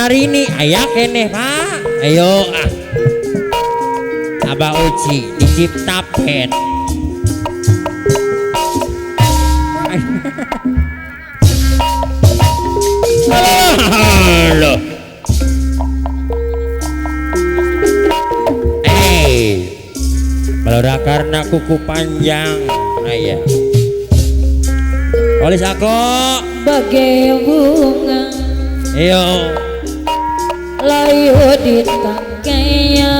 Hari ini ayah kene pak, ayo Abah Uci dicipta pet. Loh. Balora karena kuku panjang, ayah. Olis aku bagai bunga. Ayo. Layu di tangkainya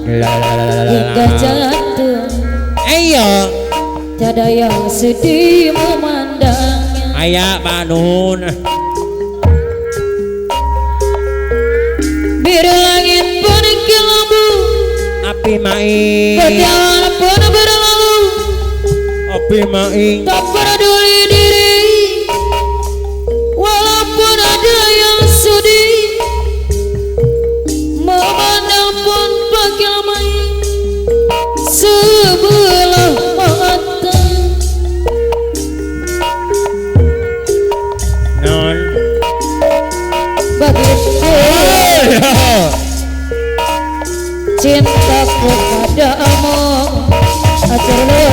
hingga jatuh. Ayo. Tiada yang sedih memandangnya. Ayah banun. Biru langit pun kelabu, Api main. berjalan pun berlalu. Api main. Tak peduli diri, walaupun ada yang sudi. Memandang pun bagai main sebelah mata. Non. Begitu cintaku padamu, terlalu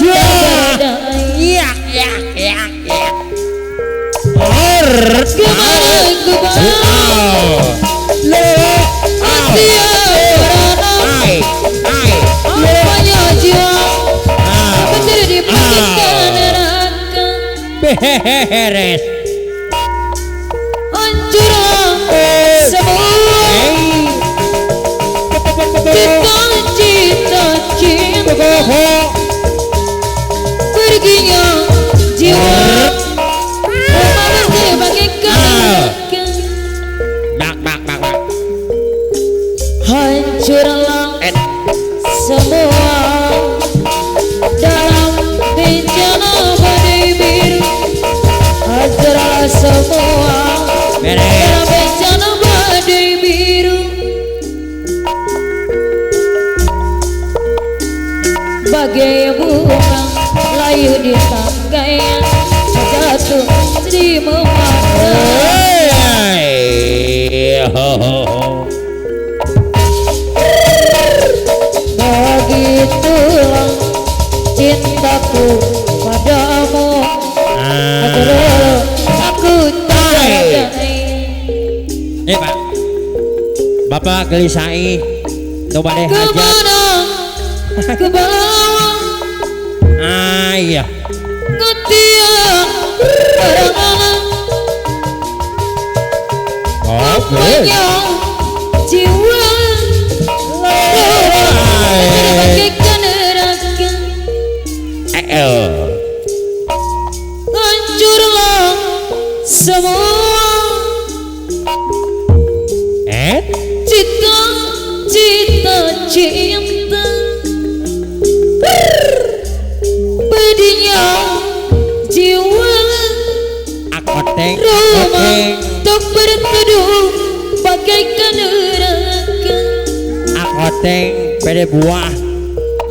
badai. Iya. Gimana ku mau hati rupanya jiwa betul dipakaikan neraka. Beres. Hancurlah semua cita-cita cinta, perginya jiwa rumah bersih bagaikan neraka. Hancurlah semua dalam bencana badai biru. Hancurlah semua dalam bencana badai biru. Bagai bunga layu di tanggainya, jatuh sedih memandang. Begitulah cintaku padamu, aku tadai. Pak, Bapak gelisai, coba deh hajat. Kemana ke bawah, Iya. ngetiak barang-barang. Rupanya jiwa bagaikan neraka. Hancurlah semua cita-cita cinta, pedihnya jiwa rumah tak berteduh bagaikan neraka. Akoteng pede buah.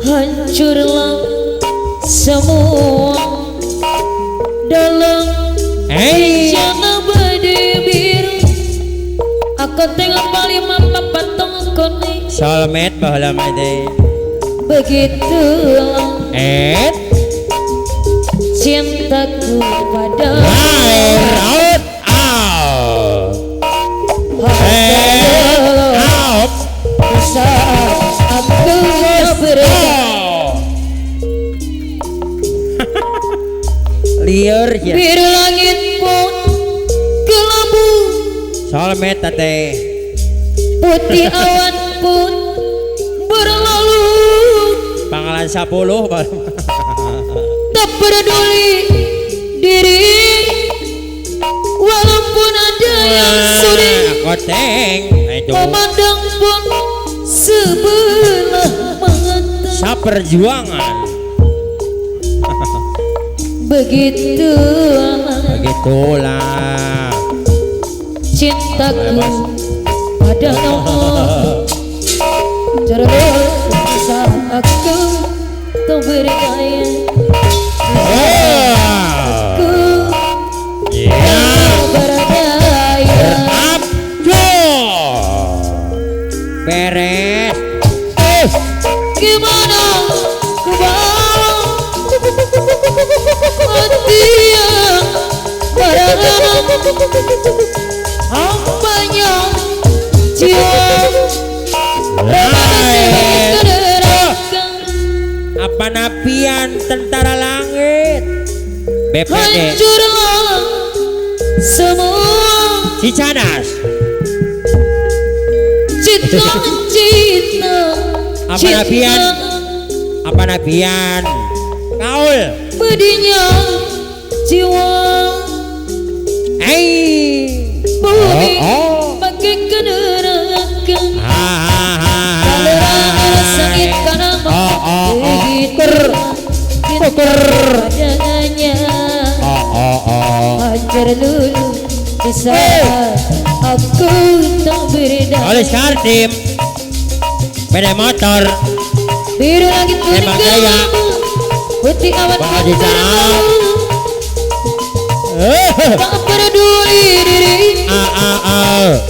Hancurlah semua dalam bencana badai biru. Aku tengok paling papat tongkoni. Soulmate bahala made. Begitulah cintaku padamu. Out. Out. Saat aku berada Liar ya. biru langit pun kelabu, Soulmate teh. putih awan pun berlalu. Pangkalan 10 Tak peduli diri, walaupun ada yang sudi. Akoteng itu. Memandang pun sebelah mata. Saperjuangan. Begitulah Begitulah cintaku danau Cerdas saat aku tak berdaya Aku tak berdaya Beres. Gimana ku bawa hati yang berharap hambanya jiwa Apa napian tentara langit BPD hancurlah semua si Canas cita-cita apa napian Kaul bedinya jiwa bumi bagaikan neraka Kalera sangit karena padanya hancur dulu di saat aku tak berdaya oleh Kartim beda motor biru langit Emang kuning gaya. putih awan Pak Haji Saam. tak peduli diri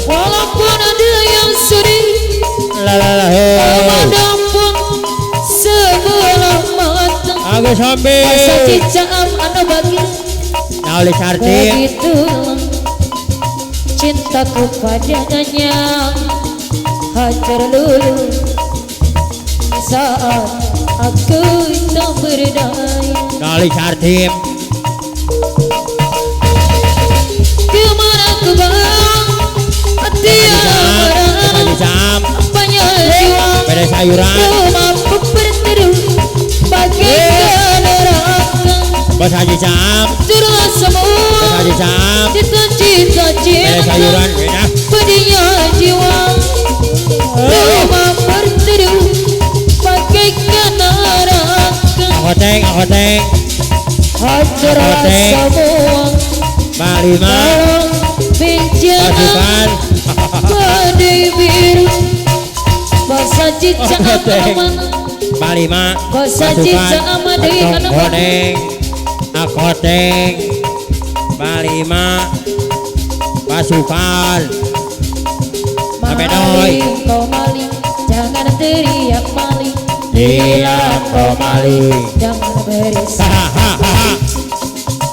walaupun ada yang sedih Ramadan pun sebelah mata Agus Hombi rasa cicam anu bagi nah oleh Kartim begitulah cintaku padanya hancur dulu saat aku tak berdaya nah oleh Kartim kemana ku bawa hati yang berharap Sam banyak jiwa beda sayuran mampu berteduh bagaikan neraka Bos Haji Sam curah semua Bos Haji Sam cita-cita beda sayuran cinta beda pedihnya jiwa rumah berteduh bagaikan neraka Akoteng hancur Akoteng. semua Malima dalam bencana pasukan badai biru bahasa cica Akoteng. aman Malima bahasa pasukan cica aman dari anak Koneng Akoteng Malima pasukan Sampai doi. maling kau maling jangan teriak maling Iya kau maling jangan berisik hahaha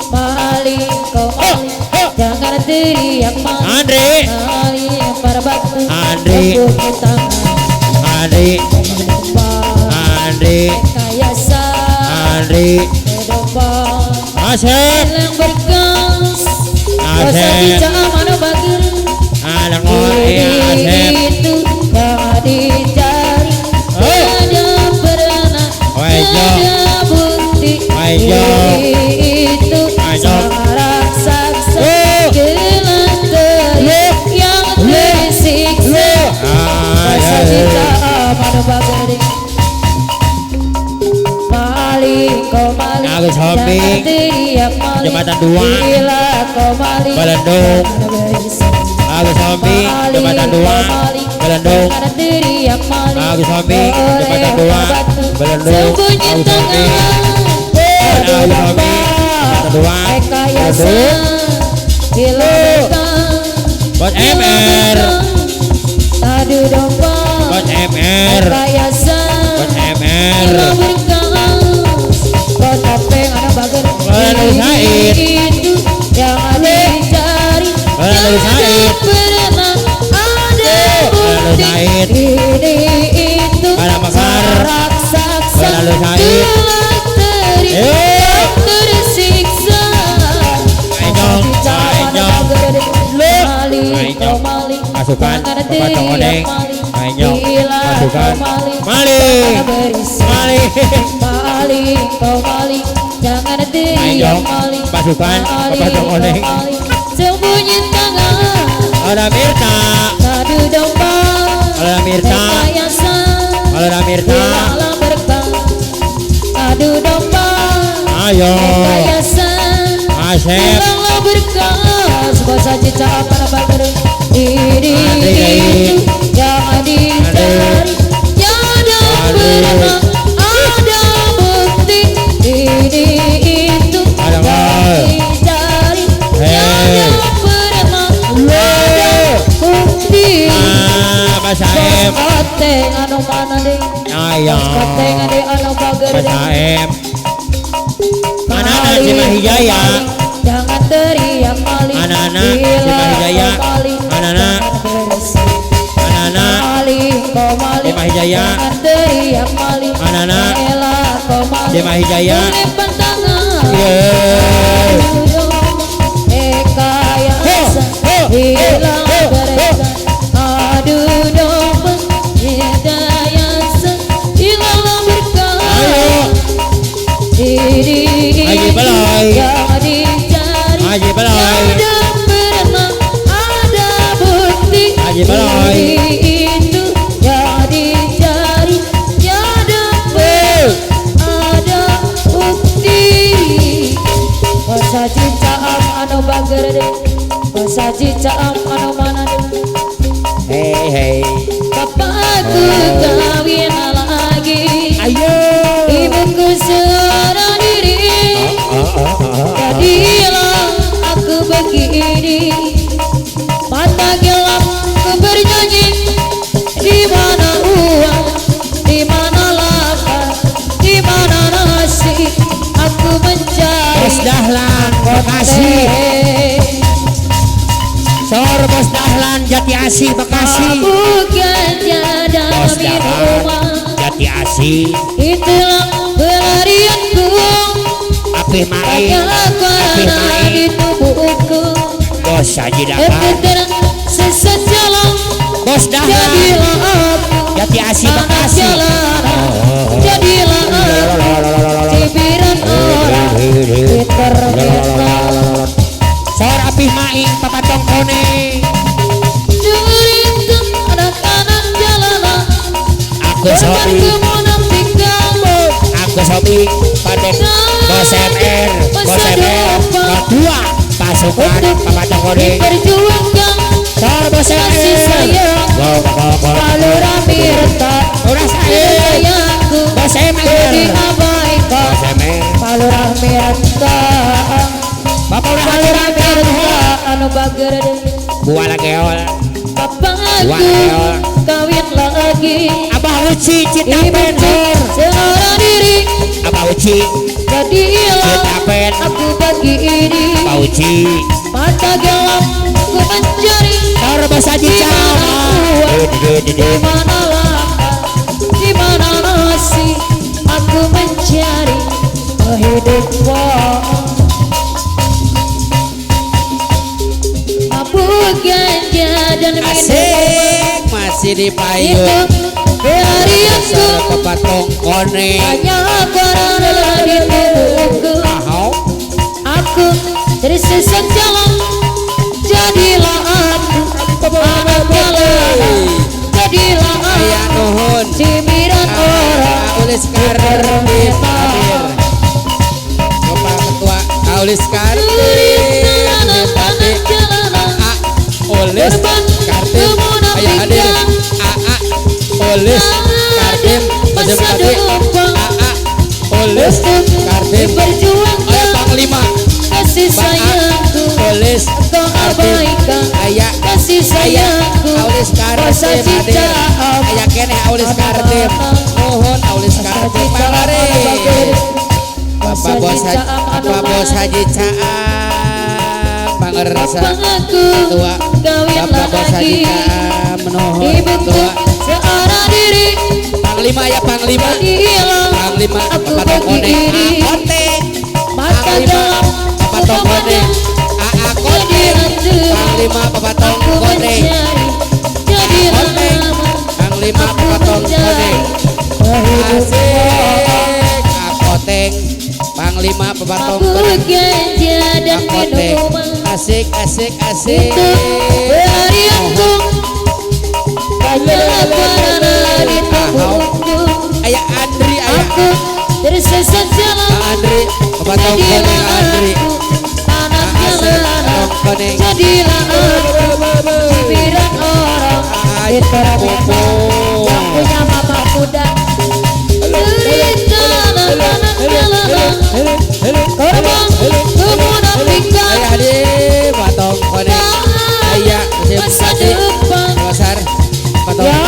maling kau maling jangan teriak maling Andri maling para batu Andri. tepuk tangan Andri depan Andri kayasa Andri depan Asep yang berkas bahasa Asep cica aman bager anak orang Asep itu yang dicari ada pernah Wejo. ada bukti Wejo. itu Wejo. sang raksasa gelang yang tersiksa bahasa cica aman bager maling kau maling Agus Hobi. jangan teriak maling Jembatan 2. bila kau maling Belendung. jangan berisik Agus Hombi jembatan 2 Belendung jangan teriak maling Agus Hombi jembatan 2 Belendung sembunyi Agus Hombi tangan Agus Hombi jembatan 2 rekayasa Belendung bila Bos MR adu domba Bos MR rekayasa Bos MR bila berkas bos topeng anak bager Belendung Said. itu yang ada dicari Belendung yang Said. pernah ada Belendung bukti Said. ini itu Barang Mekar. sang raksasa Belendung Said. telah tersiksa Mainjong, mainjong. Mainjong. Pasukan Pepatong Odeng Mainjong pasukan Maling Maling maling kau maling jangan teriak Mainjong. maling Pasukan Pepatong Odeng sembunyi tangan Ada Mirta adu domba Ada Mirta rekayasa Ada Mirta bila berkah adu domba Ayo rekayasa Asep bila berkas bahasa cica para bager Andri. itu Pak Saem. Koteng anu mana deh? Aya. Koteng ade anu bager Pak deh. Saem. Anak-anak Cimah Hijaya. Jangan teriak maling. Anak-anak Cimah Hijaya. Anak-anak. Anak-anak Cimah Hijaya. Jangan teriak maling. Anak-anak Elah kau maling. Cimah Hijaya. Menyimpan tangan. Yeay. Ekayasa hilang beresan. Aduh dong hidayasa hilang berkah. Ayo. Diri Haji Belai. yang dicari. Haji Belai. Ada pernah ada bukti. Haji Belai. Diri itu yang dicari. Tiada ada bukti. Masa cincaam anu bager deh. Masa cincaam anu mana deh. Hei. Bapakku kawin lagi. Ayo. Ibuku seorang diri. Jadilah aku begini. Mata gelap ku bernyanyi. Di mana uang, di mana lapar, di mana nasi. Aku mencari. Bos Dahlan Bekasi. Sor Bos Dahlan Jati Asih Bekasi. Bukan tiada Bos Dahlan minuman. Jati Asih. Itulah pelarianku. Apih Maing. Banyak Apih warna di Maing. tubuhku. Bos Haji Dapat. Terang sesat jalan. Bos Dahlan Jadilah aku Jati Asih anak Bekasi. jalanan. Jadilah aku cibiran orang di terminal. Sor Apih Maing Papa Tongkone. Cerita anak-anak jalanan. Aku Korban Sobi. kemunafik kamu. Aku Sobi Padek. Bos MR. Bos MR. Ketua pasukan Papa Tongkone. Diperjuangkan Sor Bos kasih MR. sayang. Lalu rami retak. Udah saya. Sayangku Bos MR. jadi abaikan. Bos MR. Lalu rami retak. Bapak udah Lalu hadir rami retak. Anu bager deh. Buah lageol. Bapakku Wah, kawin lagi. Abah Uci Cita Ibuku Penhor. seorang diri. Abah Uci Jadilah Cita Pen. aku bagi ini. Abah Uci. Mata gelap ku mencari. Sor Bos Haji Camat. Di mana lapar, di mana nasi. Aku mencari kehidupan. Mabuk ganja dan minuman. Asik masih di Itu payung. pelarianku. Sor Papa Tongkone. Banyak warna di tubuhku. Ahau. Aku tersesat jalan. Jadilah aku anak jalanan. Jadilah Ayah aku nuhun. cibiran orang. Aulis Kardim hadir. Bapak Ketua Aulis Kardim hadir. AA Aulis Kardim ayah hadir. AA Aulis Kardim Masjid Hadir. AA Aulis Kardim. Ayah Diperjuangkan Panglima. kasih sayangku. Aulis Kau abaikan ayah kasih sayangku. Aulis Kardim Rasa hadir. cinta Ayah kene Aulis Kardim. Mohon Aulis Kardim Palare. Bapak Bos Haji, Bapak Bos Haji Caam Pangersa Bapakku Tua. kawin Bapak Bos Haji lagi. Caam Menohon Ibuku Tua. seorang diri. Panglima ya Panglima. Hilang Panglima aku Bapak Tongkone. bagi diri. Akote. Mata Panglima dalam Bapak Tongkone. Akote. Panglima Bapak Aku Tongkone. mencari. Jadilah Akote. aman. Panglima Aku Bapak Tongkone. mencari Asik. Akoteng. Panglima Bapak Mabuk Tongkone. ganja dan Akoteng. minuman. Asik asik asik. Itu pelarianku. Banyak warna di tubuhku. Ayah Andri ayah Aku tersesat jalan. Andri Bapak Tongkone Jadilah Andri. aku anak jalanan. Tongkone. Jadilah aku cibiran orang di terminal yang punya mama muda. Cerita anak-anak jalanan. Korban kemunafikan. Ayah di Bapak Tongkone. Ayah Masa depan Pasar Bapak yang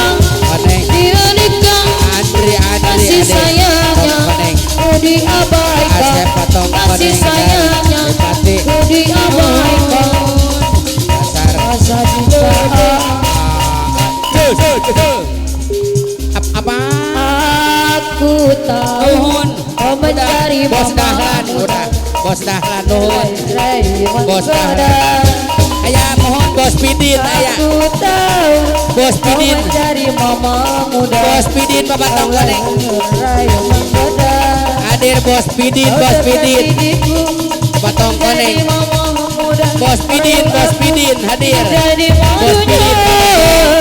tahu Nuhun. kau mencari Bos mama dahlan udah. Bos dahlan nuhun. Rai Bos menggoda Aya mohon Bos Pidin aya. Aku tahu Bos kau Pidin. mencari mama muda Bos Pidin Bapak Tong Koneng. Rai menggoda Hadir Bos Pidin, Bos Pidin. Bapak Tong Koneng. Jadi mama muda Bos Pidin hadir. Jadi Bos malunya Pidin.